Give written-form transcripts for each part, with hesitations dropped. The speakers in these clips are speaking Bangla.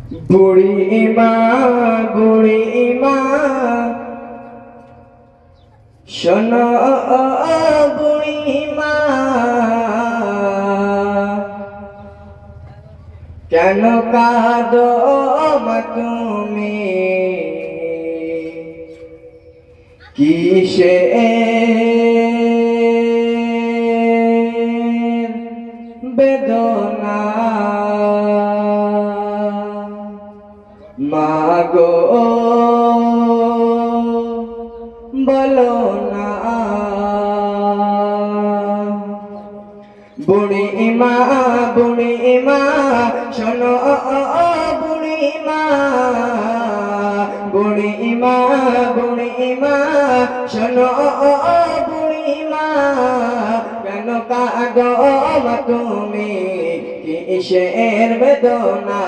বুড়ি মা, বুড়ি মা, শোনো বুড়ি মা, কেন কাঁদো মা তুমি? কিসের বেদনা মাগো বলো না? বুড়ি মা, বুড়ি মা, শোনো বুড়ি মা, বুড়ি মা, বুড়ি মা, শোনো বুড়ি মা, কেন কাঁদো মা তুমি? কিসের বেদনা?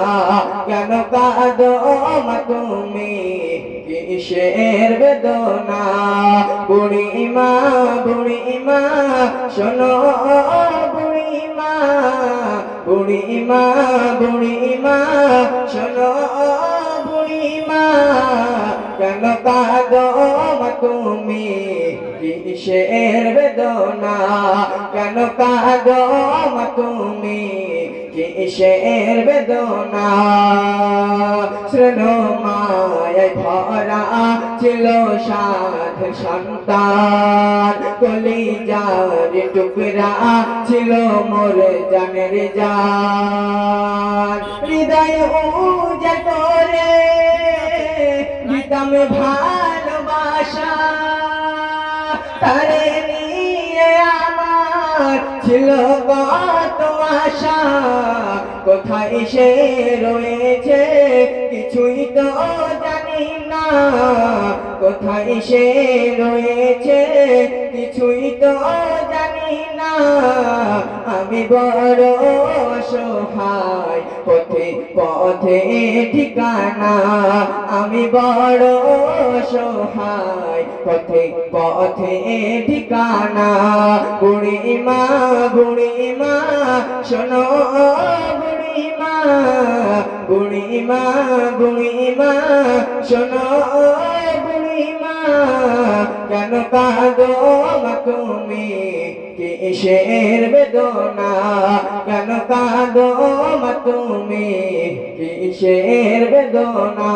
কেন কাঁদো মা তুমি? কিসের বেদনা? বুড়ি মা, বুড়ি মা, শোনো বুড়ি মা, বুড়ি মা, বুড়ি মা, শোনো বুড়ি মা, কেন কাঁদো মা তুমি? কিসের বেদনা? কেন কাঁদো মা তুমি? কিসের বেদনা? শ্রেণো মায়ায় ভরা ছিল সাত সন্তান, কলিজার টুকরা ছিল মোর জানের জান। হৃদয় উজাড় করে দিতাম ভালোবাসা, তারে নিয়ে আমার ছিল কত আশা। কোথায় সে রয়েছে কিছুই তো জানি না, কোথায় সে রয়েছে কিছুই তো জানি না। আমি বড় অসহায়, পথে পথে ঠিকানা। আমি বড় অসহায়, পথে পথে ঠিকানা। বুড়ি মা, বুড়ি মা, শোনো বুড়ি মা, বুড়ি মা, বুড়ি মা, শোনো বুড়ি মা, কেন কাঁদো মা তুমি? কিসের বেদনা? কেন কাঁদো মা তুমি? কিসের বেদনা?